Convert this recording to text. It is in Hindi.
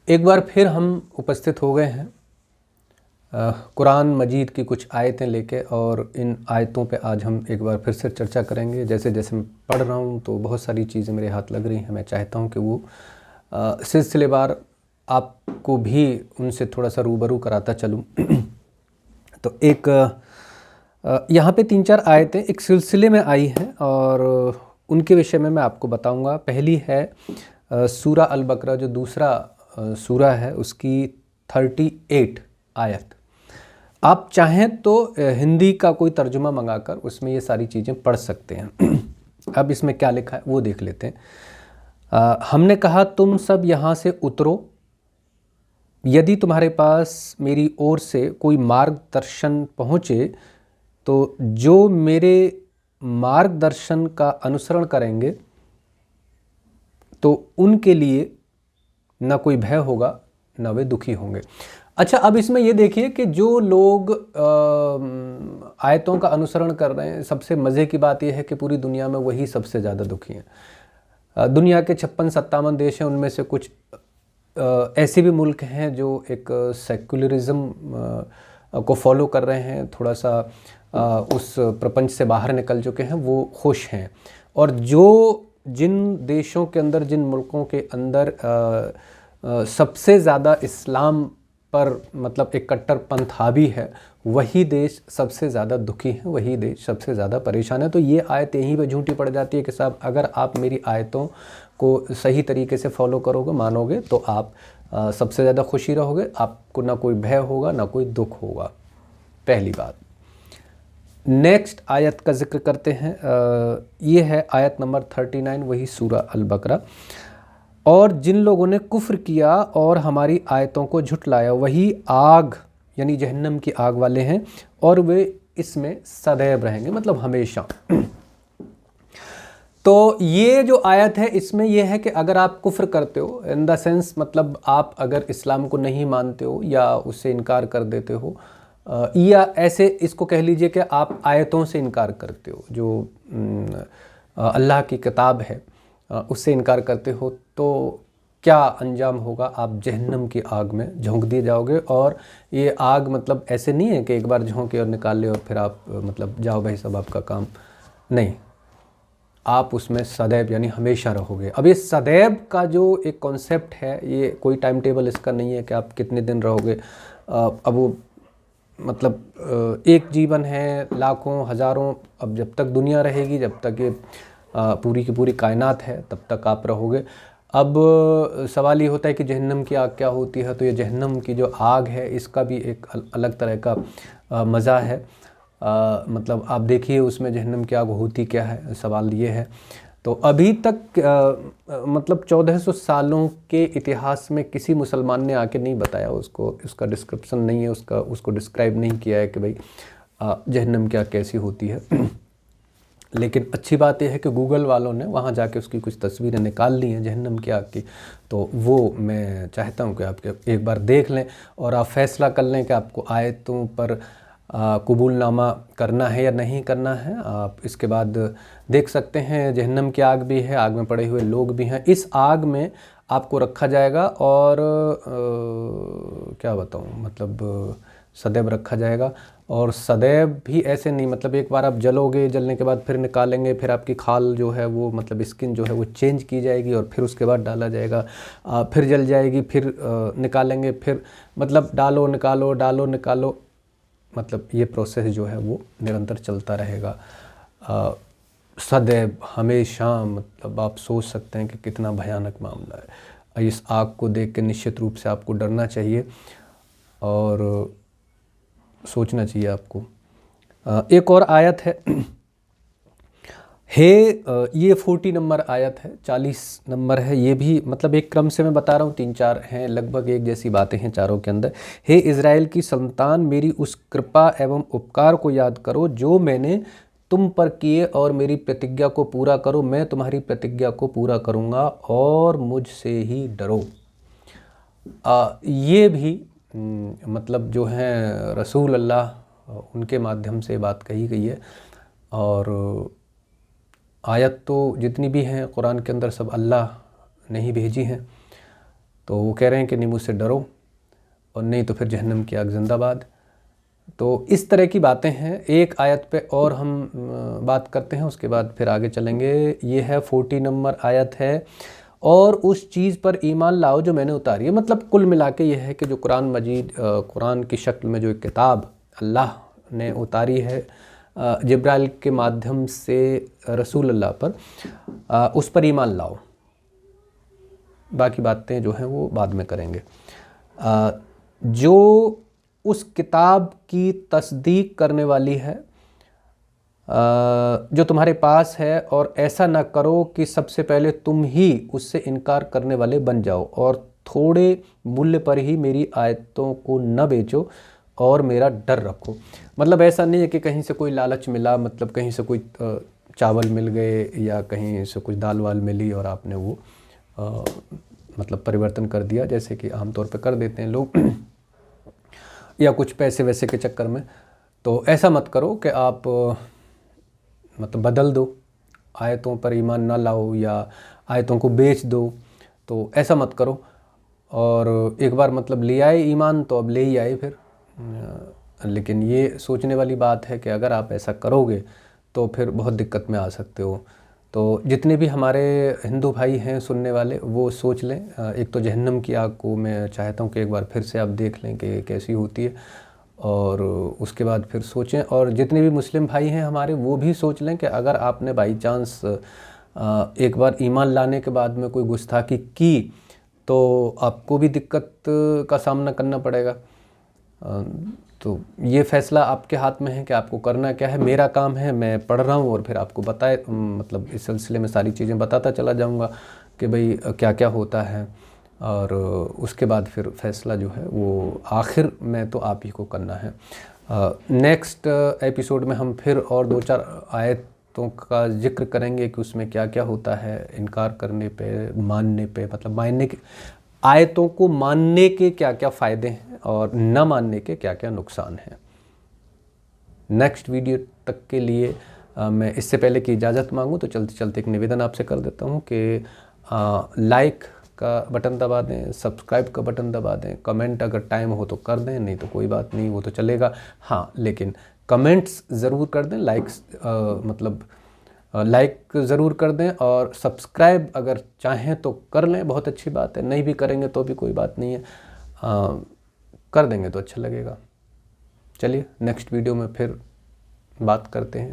एक बार फिर हम उपस्थित हो गए हैं कुरान मजीद की कुछ आयतें लेके, और इन आयतों पे आज हम एक बार फिर से चर्चा करेंगे। जैसे जैसे मैं पढ़ रहा हूँ तो बहुत सारी चीज़ें मेरे हाथ लग रही हैं। मैं चाहता हूँ कि वो सिलसिलेवार आपको भी उनसे थोड़ा सा रूबरू कराता चलूँ। तो एक यहाँ पे 3-4 आयतें एक सिलसिले में आई हैं और उनके विषय में मैं आपको बताऊँगा। पहली है सूरा अल बकरा, जो दूसरा सूरा है, उसकी 38 आयत। आप चाहें तो हिंदी का कोई तर्जुमा मंगाकर उसमें ये सारी चीज़ें पढ़ सकते हैं। अब इसमें क्या लिखा है वो देख लेते हैं। हमने कहा तुम सब यहाँ से उतरो, यदि तुम्हारे पास मेरी ओर से कोई मार्गदर्शन पहुँचे तो जो मेरे मार्गदर्शन का अनुसरण करेंगे तो उनके लिए न कोई भय होगा न वे दुखी होंगे। अच्छा, अब इसमें ये देखिए कि जो लोग आयतों का अनुसरण कर रहे हैं, सबसे मज़े की बात यह है कि पूरी दुनिया में वही सबसे ज़्यादा दुखी हैं। दुनिया के 56-57 देश हैं, उनमें से कुछ ऐसे भी मुल्क हैं जो एक सेक्युलरिज्म को फॉलो कर रहे हैं, थोड़ा सा उस प्रपंच से बाहर निकल चुके हैं, वो खुश हैं। और जो जिन देशों के अंदर, जिन मुल्कों के अंदर सबसे ज़्यादा इस्लाम पर मतलब एक कट्टरपंथ हावी है, वही देश सबसे ज़्यादा दुखी हैं, वही देश सबसे ज़्यादा परेशान है। तो ये आयत यहीं पे झूठी पड़ जाती है कि साहब अगर आप मेरी आयतों को सही तरीके से फॉलो करोगे, मानोगे, तो आप सबसे ज़्यादा खुशी रहोगे, आपको ना कोई भय होगा ना कोई दुख होगा। पहली बात। नेक्स्ट आयत का जिक्र करते हैं। ये है आयत नंबर 39, वही सूरा अल बकरा। और जिन लोगों ने कुफ्र किया और हमारी आयतों को झुटलाया वही आग यानी जहन्नम की आग वाले हैं और वे इसमें सदैव रहेंगे, मतलब हमेशा। तो ये जो आयत है इसमें यह है कि अगर आप कुफ्र करते हो, इन द सेंस मतलब आप अगर इस्लाम को नहीं मानते हो या उससे इनकार कर देते हो, या ऐसे इसको कह लीजिए कि आप आयतों से इनकार करते हो, जो अल्लाह की किताब है उससे इनकार करते हो, तो क्या अंजाम होगा? आप जहन्नम की आग में झोंक दिए जाओगे। और ये आग मतलब ऐसे नहीं है कि एक बार झोंके और निकाल ले और फिर आप मतलब जाओ भाई सब आपका काम, नहीं, आप उसमें सदैव यानी हमेशा रहोगे। अब ये सदैव का जो एक कॉन्सेप्ट है, ये कोई टाइम टेबल इसका नहीं है कि आप कितने दिन रहोगे। अब वो मतलब एक जीवन है, लाखों हज़ारों, अब जब तक दुनिया रहेगी, जब तक ये पूरी की पूरी कायनात है, तब तक आप रहोगे। अब सवाल ये होता है कि जहन्नम की आग क्या होती है। तो ये जहन्नम की जो आग है इसका भी एक अलग तरह का मज़ा है। मतलब आप देखिए उसमें जहन्नम की आग होती क्या है, सवाल ये है। तो अभी तक मतलब 1400 सालों के इतिहास में किसी मुसलमान ने आके नहीं बताया उसको, उसका डिस्क्रिप्शन नहीं है, उसको डिस्क्राइब नहीं किया है कि भाई जहन्नम क्या कैसी होती है। लेकिन अच्छी बात यह है कि गूगल वालों ने वहाँ जाके उसकी कुछ तस्वीरें निकाल ली हैं जहन्नम की आग की। तो वो मैं चाहता हूँ कि आप एक बार देख लें और आप फैसला कर लें कि आपको आयतों पर कबूलनामा करना है या नहीं करना है। आप इसके बाद देख सकते हैं जहन्नम की आग भी है, आग में पड़े हुए लोग भी हैं। इस आग में आपको रखा जाएगा और क्या बताऊँ, मतलब सदैव रखा जाएगा। और सदैव भी ऐसे नहीं, मतलब एक बार आप जलोगे, जलने के बाद फिर निकालेंगे, फिर आपकी खाल जो है वो मतलब स्किन जो है वो चेंज की जाएगी और फिर उसके बाद डाला जाएगा, फिर जल जाएगी, फिर निकालेंगे, फिर मतलब डालो निकालो डालो निकालो, मतलब ये प्रोसेस जो है वो निरंतर चलता रहेगा सदैव हमेशा। मतलब आप सोच सकते हैं कि कितना भयानक मामला है। इस आग को देख के निश्चित रूप से आपको डरना चाहिए और सोचना चाहिए आपको। एक और आयत है ये 40 नंबर आयत है, 40 नंबर है। ये भी मतलब एक क्रम से मैं बता रहा हूँ, 3-4 हैं, लगभग एक जैसी बातें हैं चारों के अंदर। हे इज़राइल की संतान, मेरी उस कृपा एवं उपकार को याद करो जो मैंने तुम पर किए और मेरी प्रतिज्ञा को पूरा करो। मैं तुम्हारी प्रतिज्ञा को पूरा करूँगा और मुझसे ही डरो। ये भी मतलब जो हैं रसूल अल्लाह, उनके माध्यम से बात कही गई है। और आयत तो जितनी भी हैं कुरान के अंदर सब अल्लाह ने ही भेजी हैं। तो वो कह रहे हैं कि नहीं मुझसे डरो और नहीं तो फिर जहन्नम की आग जिंदाबाद। तो इस तरह की बातें हैं। एक आयत पे और हम बात करते हैं, उसके बाद फिर आगे चलेंगे। ये है 40 नंबर आयत है, और उस चीज़ पर ईमान लाओ जो मैंने उतारी है। मतलब कुल मिला के ये है कि जो कुरान मजीद, कुरान की शक्ल में जो एक किताब अल्लाह ने उतारी है जिब्राइल के माध्यम से रसूल अल्लाह पर, उस पर ईमान लाओ। बाकी बातें जो हैं वो बाद में करेंगे। जो उस किताब की तस्दीक करने वाली है जो तुम्हारे पास है, और ऐसा ना करो कि सबसे पहले तुम ही उससे इनकार करने वाले बन जाओ, और थोड़े मूल्य पर ही मेरी आयतों को न बेचो और मेरा डर रखो। मतलब ऐसा नहीं है कि कहीं से कोई लालच मिला, मतलब कहीं से कोई चावल मिल गए या कहीं से कुछ दाल वाल मिली और आपने वो मतलब परिवर्तन कर दिया, जैसे कि आमतौर पर कर देते हैं लोग या कुछ पैसे वैसे के चक्कर में। तो ऐसा मत करो कि आप मतलब बदल दो, आयतों पर ईमान ना लाओ या आयतों को बेच दो, तो ऐसा मत करो। और एक बार मतलब ले आए ईमान तो अब ले ही आए फिर। लेकिन ये सोचने वाली बात है कि अगर आप ऐसा करोगे तो फिर बहुत दिक्कत में आ सकते हो। तो जितने भी हमारे हिंदू भाई हैं सुनने वाले, वो सोच लें। एक तो जहन्नम की आग को मैं चाहता हूँ कि एक बार फिर से आप देख लें कि कैसी होती है, और उसके बाद फिर सोचें। और जितने भी मुस्लिम भाई हैं हमारे, वो भी सोच लें कि अगर आपने बाई चांस एक बार ईमान लाने के बाद में कोई गुस्ताखी की तो आपको भी दिक्कत का सामना करना पड़ेगा। तो ये फ़ैसला आपके हाथ में है कि आपको करना क्या है। मेरा काम है, मैं पढ़ रहा हूँ और फिर आपको बताए मतलब इस सिलसिले में सारी चीज़ें बताता चला जाऊँगा कि भाई क्या क्या होता है, और उसके बाद फिर फ़ैसला जो है वो आखिर में तो आप ही को करना है। नेक्स्ट एपिसोड में हम फिर और 2-4 आयतों का ज़िक्र करेंगे कि उसमें क्या क्या होता है, इनकार करने पे, मानने पे, मतलब मानने के, आयतों को मानने के क्या क्या फ़ायदे हैं और न मानने के क्या क्या नुकसान हैं। नेक्स्ट वीडियो तक के लिए मैं इससे पहले कि इजाज़त मांगूं तो चलते चलते एक निवेदन आपसे कर देता हूं कि लाइक का बटन दबा दें, सब्सक्राइब का बटन दबा दें, कमेंट अगर टाइम हो तो कर दें, नहीं तो कोई बात नहीं, वो तो चलेगा। हाँ, लेकिन कमेंट्स ज़रूर कर दें, लाइक्स मतलब लाइक ज़रूर कर दें, और सब्सक्राइब अगर चाहें तो कर लें, बहुत अच्छी बात है। नहीं भी करेंगे तो भी कोई बात नहीं है, कर देंगे तो अच्छा लगेगा। चलिए नेक्स्ट वीडियो में फिर बात करते हैं।